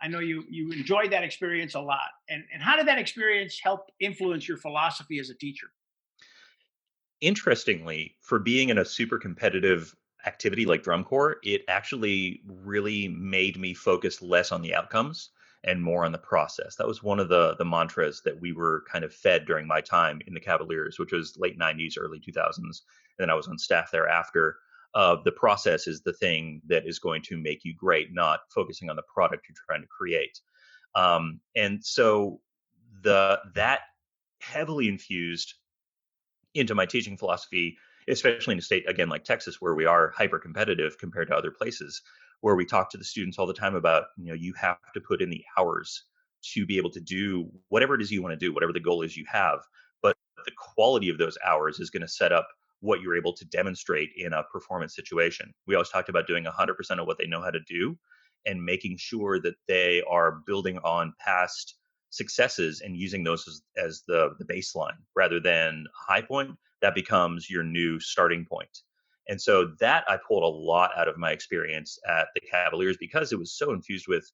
I know you enjoyed that experience a lot. And how did that experience help influence your philosophy as a teacher? Interestingly, for being in a super competitive activity like drum corps, it actually really made me focus less on the outcomes and more on the process. That was one of the mantras that we were kind of fed during my time in the Cavaliers, which was late 90s, early 2000s. And then I was on staff thereafter. The process is the thing that is going to make you great, not focusing on the product you're trying to create. And so that heavily infused into my teaching philosophy, especially in a state again like Texas, where we are hyper competitive compared to other places, where we talk to the students all the time about, you have to put in the hours to be able to do whatever it is you want to do, whatever the goal is you have. But the quality of those hours is going to set up what you're able to demonstrate in a performance situation. We always talked about doing 100% of what they know how to do and making sure that they are building on past successes and using those as the baseline rather than a high point that becomes your new starting point. And so that I pulled a lot out of my experience at the Cavaliers because it was so infused with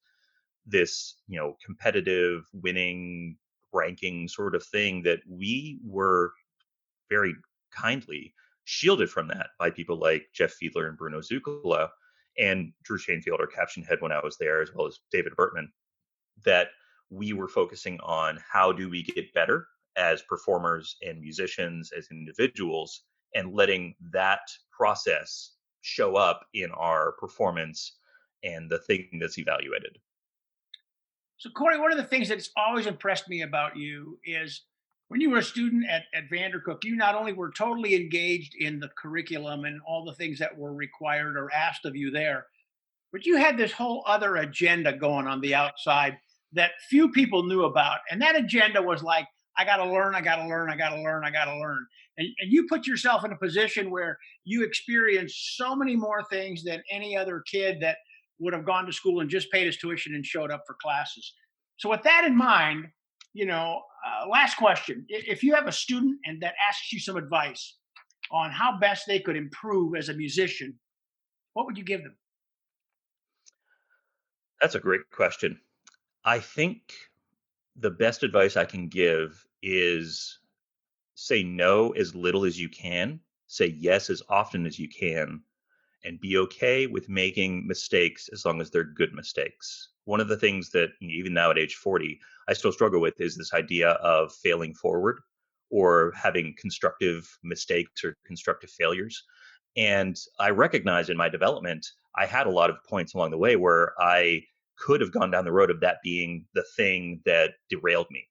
this, competitive winning ranking sort of thing that we were very kindly shielded from that by people like Jeff Fiedler and Bruno Zuccolo and Drew Shanefield, our caption head when I was there, as well as David Bertman, that we were focusing on how do we get better as performers and musicians, as individuals, and letting that process show up in our performance and the thing that's evaluated. So, Corey, one of the things that's always impressed me about you is when you were a student at Vandercook, you not only were totally engaged in the curriculum and all the things that were required or asked of you there, but you had this whole other agenda going on the outside that few people knew about. And that agenda was like, I got to learn, I got to learn, I got to learn, I got to learn. And you put yourself in a position where you experienced so many more things than any other kid that would have gone to school and just paid his tuition and showed up for classes. So, with that in mind, last question. If you have a student and that asks you some advice on how best they could improve as a musician, what would you give them? That's a great question. I think the best advice I can give is say no as little as you can, say yes as often as you can, and be okay with making mistakes as long as they're good mistakes. One of the things that even now at age 40, I still struggle with is this idea of failing forward or having constructive mistakes or constructive failures. And I recognize in my development, I had a lot of points along the way where I could have gone down the road of that being the thing that derailed me.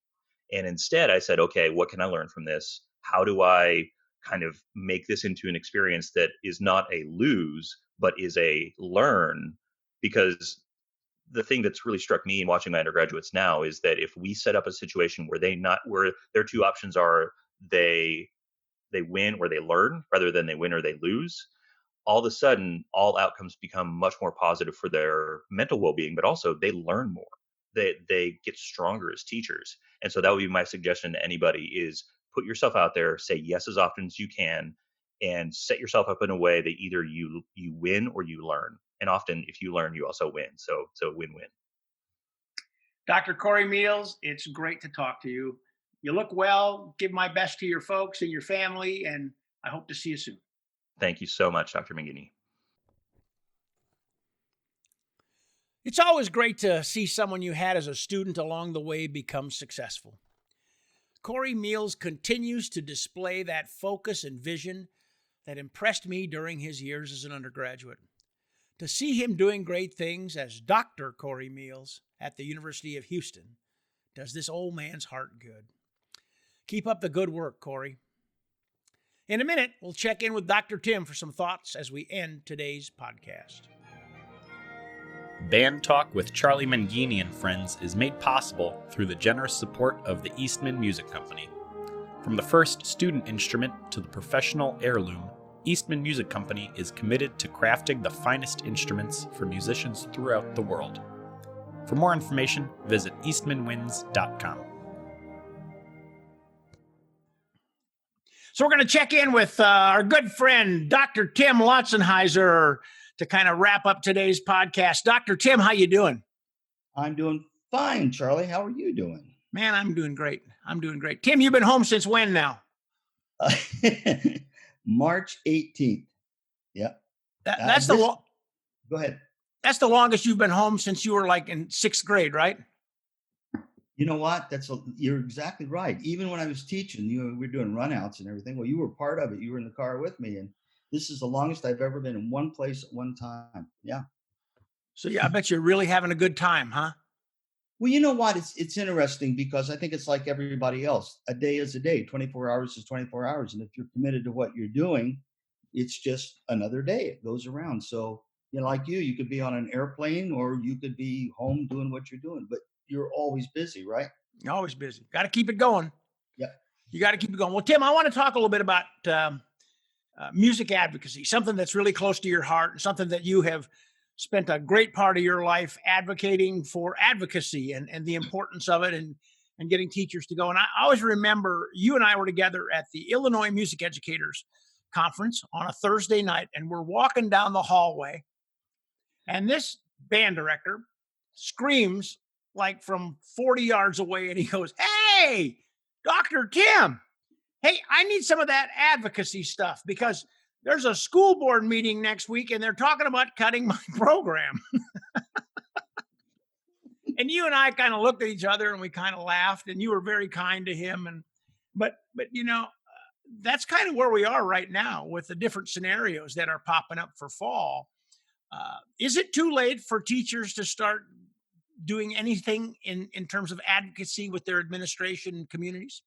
And instead, I said, okay, what can I learn from this? How do I kind of make this into an experience that is not a lose, but is a learn? Because the thing that's really struck me in watching my undergraduates now is that if we set up a situation where where their two options are they they win or they learn rather than they win or they lose, all of a sudden all outcomes become much more positive for their mental well-being, but also they learn more. They get stronger as teachers. And so that would be my suggestion to anybody is put yourself out there, say yes as often as you can, and set yourself up in a way that either you win or you learn. And often if you learn, you also win. So win-win. Dr. Corey Meals, it's great to talk to you. You look well. Give my best to your folks and your family, and I hope to see you soon. Thank you so much, Dr. McGinney. It's always great to see someone you had as a student along the way become successful. Cory Meals continues to display that focus and vision that impressed me during his years as an undergraduate. To see him doing great things as Dr. Cory Meals at the University of Houston does this old man's heart good. Keep up the good work, Cory. In a minute, we'll check in with Dr. Tim for some thoughts as we end today's podcast. Band Talk with Charlie Mangini and Friends is made possible through the generous support of the Eastman Music Company. From the first student instrument to the professional heirloom, Eastman Music Company is committed to crafting the finest instruments for musicians throughout the world. For more information, visit eastmanwins.com. So we're going to check in with our good friend, Dr. Tim Lautzenheiser, to kind of wrap up today's podcast. Dr. Tim, how you doing? I'm doing fine, Charlie. How are you doing? Man, I'm doing great. Tim, you've been home since when now? March 18th. Yep. That's Go ahead. That's the longest you've been home since you were like in 6th grade, right? You know what? You're exactly right. Even when I was teaching, we were doing runouts and everything. Well, you were part of it. You were in the car with me, and this is the longest I've ever been in one place at one time. Yeah. So yeah, I bet you're really having a good time, huh? Well, you know what? It's interesting because I think it's like everybody else. A day is a day. 24 hours is 24 hours. And if you're committed to what you're doing, it's just another day. It goes around. So, like you could be on an airplane or you could be home doing what you're doing, but you're always busy, right? You're always busy. Got to keep it going. Yeah. You got to keep it going. Well, Tim, I want to talk a little bit about music advocacy, something that's really close to your heart and something that you have spent a great part of your life advocating for advocacy and the importance of it and getting teachers to go. And I always remember you and I were together at the Illinois Music Educators Conference on a Thursday night, and we're walking down the hallway, and this band director screams like from 40 yards away, and he goes, "Hey, Dr. Tim, hey, I need some of that advocacy stuff because there's a school board meeting next week and they're talking about cutting my program." And you and I kind of looked at each other and we kind of laughed, and you were very kind to him. But that's kind of where we are right now with the different scenarios that are popping up for fall. Is it too late for teachers to start doing anything in terms of advocacy with their administration communities?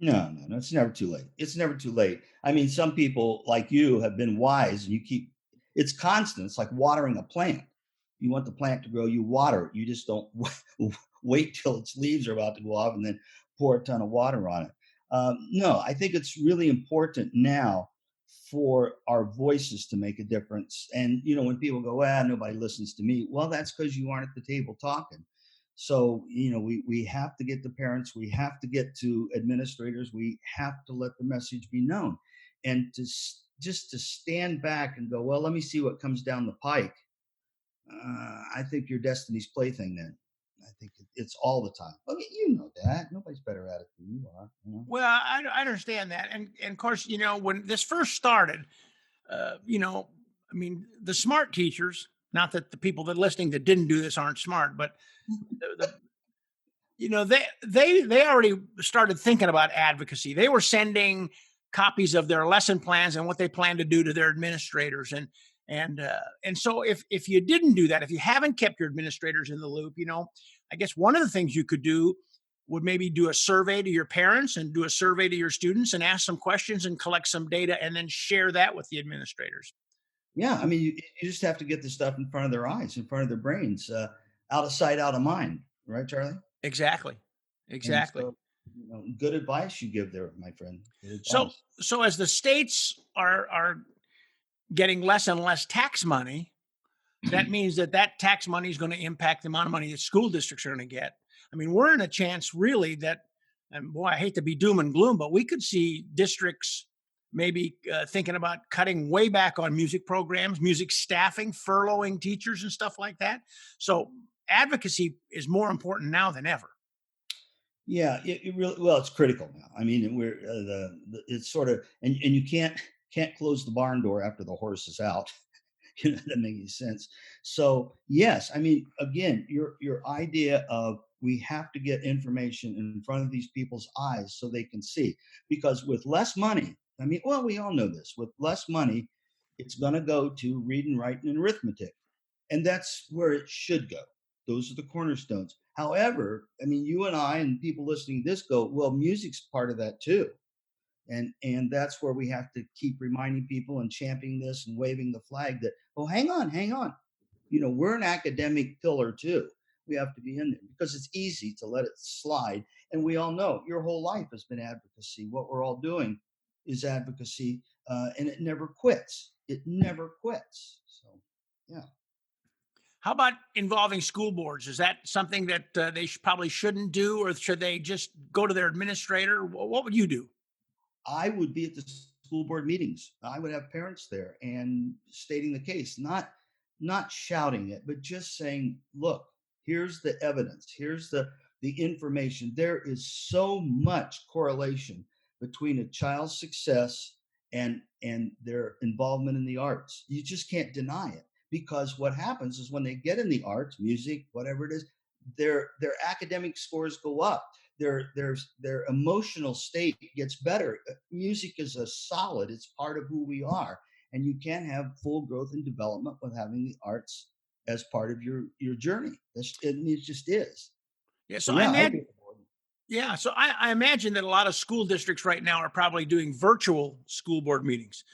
No, it's never too late. It's never too late. I mean, some people like you have been wise and it's constant. It's like watering a plant. You want the plant to grow, you water it. You just don't wait till its leaves are about to go off and then pour a ton of water on it. No, I think it's really important now for our voices to make a difference. And, when people go, nobody listens to me. Well, that's because you aren't at the table talking. So, we have to get to parents, we have to get to administrators, we have to let the message be known. And just to stand back and go, well, let me see what comes down the pike. I think you're Destiny's plaything then. I think it's all the time. Okay, you know that. Nobody's better at it than you are. Well, I understand that. And of course, when this first started, the smart teachers, not that the people that listening that didn't do this aren't smart, but they already started thinking about advocacy. They were sending copies of their lesson plans and what they plan to do to their administrators. And so if you didn't do that, if you haven't kept your administrators in the loop, I guess one of the things you could do would maybe do a survey to your parents and do a survey to your students and ask some questions and collect some data and then share that with the administrators. Yeah, I mean, you just have to get the stuff in front of their eyes, in front of their brains, out of sight, out of mind, right, Charlie? Exactly. So, good advice you give there, my friend. So as the states are getting less and less tax money, that means that tax money is going to impact the amount of money that school districts are going to get. I mean, we're in a chance really that, and boy, I hate to be doom and gloom, but we could see districts maybe thinking about cutting way back on music programs, music staffing, furloughing teachers and stuff like that. So advocacy is more important now than ever. Yeah, it really, well, it's critical now. I mean, it's sort of, and you can't close the barn door after the horse is out. That doesn't make any sense. So yes, I mean, again, your idea of we have to get information in front of these people's eyes so they can see, because with less money, I mean, well, we all know this. With less money, it's going to go to reading, writing, and arithmetic, and that's where it should go. Those are the cornerstones. However, I mean, you and I and people listening to this go, well, music's part of that too. And that's where we have to keep reminding people and championing this and waving the flag that, oh, hang on, we're an academic pillar too. We have to be in there because it's easy to let it slide. And we all know your whole life has been advocacy. What we're all doing is advocacy, and it never quits. It never quits. So yeah. How about involving school boards? Is that something that they probably shouldn't do, or should they just go to their administrator? What would you do? I would be at the school board meetings. I would have parents there and stating the case, not shouting it, but just saying, look, here's the evidence, here's the information. There is so much correlation between a child's success and their involvement in the arts. You just can't deny it, because what happens is when they get in the arts, music, whatever it is, their academic scores go up, their emotional state gets better. Music is a solid, it's part of who we are, and you can't have full growth and development with having the arts as part of your journey. It just is. Yeah, So so I yeah, I'd be imagine. Yeah, so I imagine that a lot of school districts right now are probably doing virtual school board meetings,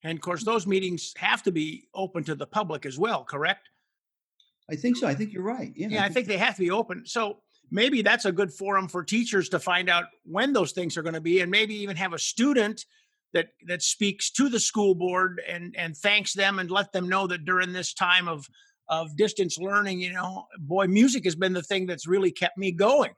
and of course, those meetings have to be open to the public as well. Correct? I think so. I think you're right. Yeah, I Yeah, I think think they have to be open. So maybe that's a good forum for teachers to find out when those things are going to be, and maybe even have a student that speaks to the school board and thanks them and let them know that during this time of distance learning, boy, music has been the thing that's really kept me going.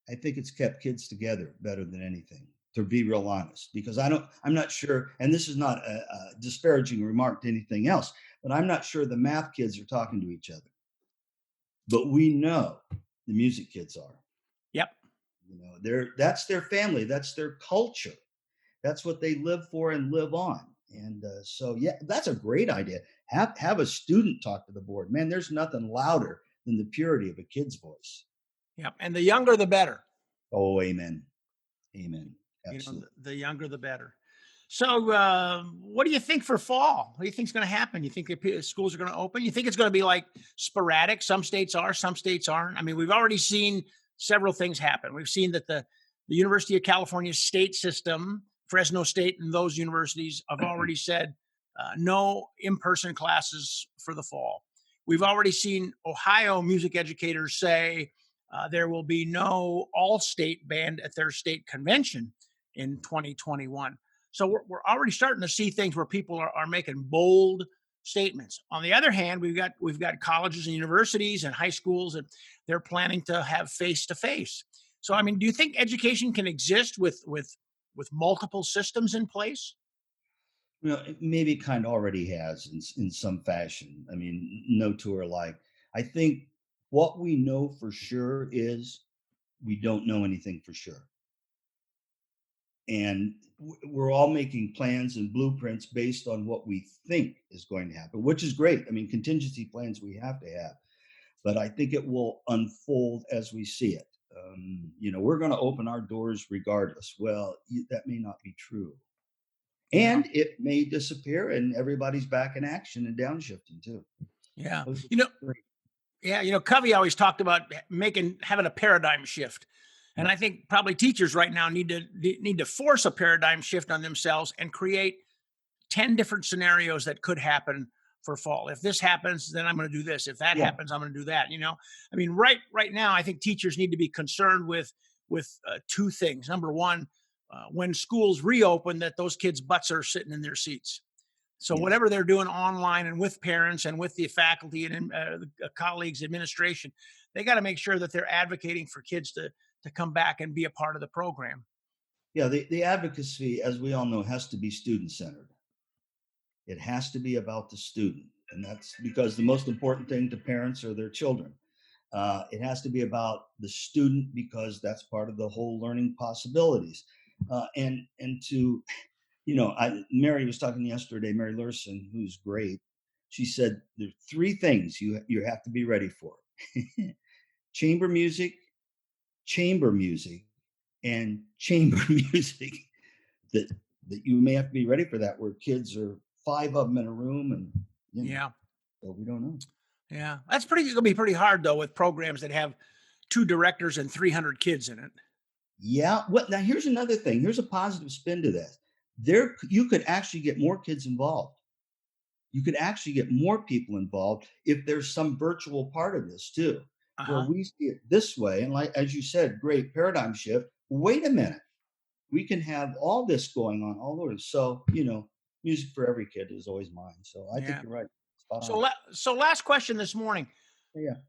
I think it's kept kids together better than anything, to be real honest, because I'm not sure, and this is not a disparaging remark to anything else, but I'm not sure the math kids are talking to each other. But we know the music kids are. Yep. That's their family, that's their culture, that's what they live for and live on. And so yeah, that's a great idea. Have a student talk to the board. Man, there's nothing louder than the purity of a kid's voice. Yep. And the younger, the better. Oh, amen. Amen. The, Absolutely. the younger, the better. So, what do you think for fall? What do you think is going to happen? You think the schools are going to open? You think it's going to be like sporadic? Some states are, some states aren't. I mean, we've already seen several things happen. We've seen that the University of California state system, Fresno State, and those universities have already said no in-person classes for the fall. We've already seen Ohio music educators say there will be no all-state band at their state convention in 2021. So we're already starting to see things where people are making bold statements. On the other hand, we've got colleges and universities and high schools, and they're planning to have face to face. So I mean, do you think education can exist with multiple systems in place? Maybe it kind of already has in some fashion. I mean, no two are alike. I think what we know for sure is we don't know anything for sure. And we're all making plans and blueprints based on what we think is going to happen, which is great. I mean, contingency plans we have to have, but I think it will unfold as we see it. We're going to open our doors regardless. Well, that may not be true. Yeah. And it may disappear and everybody's back in action and downshifting too. Yeah. Those are You know, great. yeah, Covey always talked about having a paradigm shift. And I think probably teachers right now need to force a paradigm shift on themselves and create 10 different scenarios that could happen for fall. If this happens, then I'm going to do this. If that Yeah. happens, I'm going to do that. I mean, right now, I think teachers need to be concerned with two things. Number one, when schools reopen, that those kids' butts are sitting in their seats. So Yes. whatever they're doing online and with parents and with the faculty and the colleagues, administration, they got to make sure that they're advocating for kids to come back and be a part of the program. Yeah. The advocacy, as we all know, has to be student centered. It has to be about the student. And that's because the most important thing to parents are their children. It has to be about the student because that's part of the whole learning possibilities. And to, Mary was talking yesterday, Mary Lurson, who's great. She said, there's 3 things you have to be ready for. chamber music, and chamber music. That you may have to be ready for that, where kids are 5 of them in a room, and Yeah. so we don't know. Yeah. That's gonna be pretty hard though, with programs that have 2 directors and 300 kids in it. Yeah. Well, now here's another thing. Here's a positive spin to this. You could actually get more kids involved. You could actually get more people involved if there's some virtual part of this too, where Uh-huh. we see it this way. And like, as you said, great paradigm shift. Wait a minute. We can have all this going on all over. So, music for every kid is always mine. So I think Yeah. you're right. Spot So on. so last question this morning. Yeah.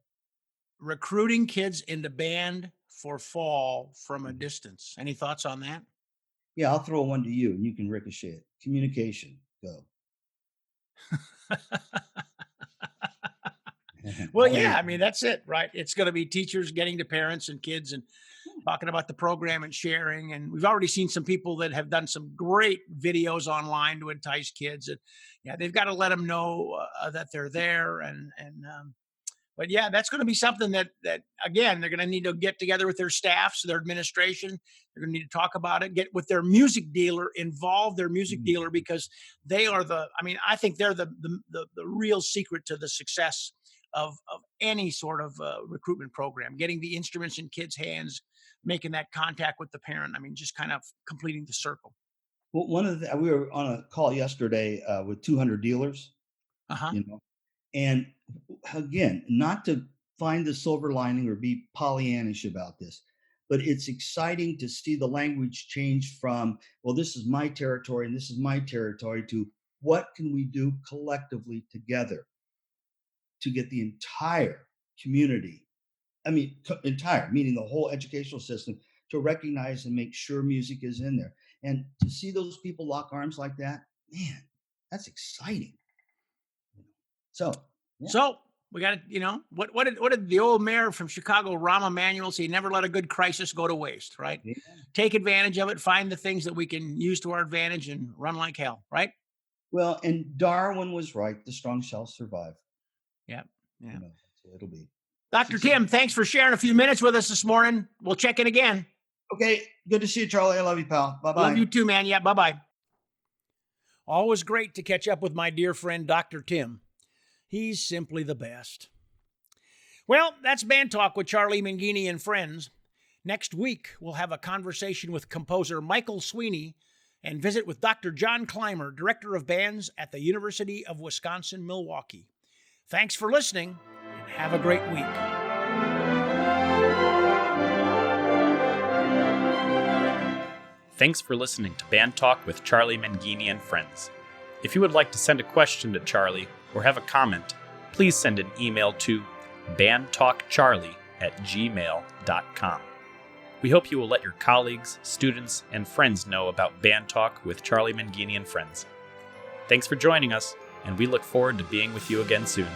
Recruiting kids into band for fall from a distance. Any thoughts on that? Yeah, I'll throw one to you and you can ricochet it. Communication. Go. Well, I'll let yeah, you- I mean, that's it, right? It's going to be teachers getting to parents and kids and talking about the program and sharing. And we've already seen some people that have done some great videos online to entice kids. And yeah, they've got to let them know that they're there. But yeah, that's going to be something that again, they're going to need to get together with their staffs, their administration. They're going to need to talk about it, get with their music dealer, involve their music dealer, because they are I think they're the real secret to the success of any sort of recruitment program, getting the instruments in kids' hands, making that contact with the parent. I mean, just kind of completing the circle. Well, we were on a call yesterday with 200 dealers, Uh-huh. And again, not to find the silver lining or be Pollyannish about this, but it's exciting to see the language change from, well, this is my territory and this is my territory, to what can we do collectively together to get the entire community, entire, meaning the whole educational system, to recognize and make sure music is in there. And to see those people lock arms like that, man, that's exciting. So, yeah. So we got to, what did the old mayor from Chicago, Rahm Emanuel, say? Never let a good crisis go to waste, right? Yeah. Take advantage of it, find the things that we can use to our advantage and run like hell, right? Well, and Darwin was right. The strong shall survive. Yeah. Yeah. So it'll be. Dr. Tim, thanks for sharing a few minutes with us this morning. We'll check in again. Okay. Good to see you, Charlie. I love you, pal. Bye-bye. Love you too, man. Yeah. Bye-bye. Always great to catch up with my dear friend, Dr. Tim. He's simply the best. Well, that's Band Talk with Charlie Mangini and friends. Next week, we'll have a conversation with composer Michael Sweeney and visit with Dr. John Clymer, Director of Bands at the University of Wisconsin-Milwaukee. Thanks for listening, and have a great week. Thanks for listening to Band Talk with Charlie Mangini and friends. If you would like to send a question to Charlie or have a comment, please send an email to bandtalkcharlie@gmail.com. We hope you will let your colleagues, students, and friends know about Band Talk with Charlie Mangini and friends. Thanks for joining us, and we look forward to being with you again soon.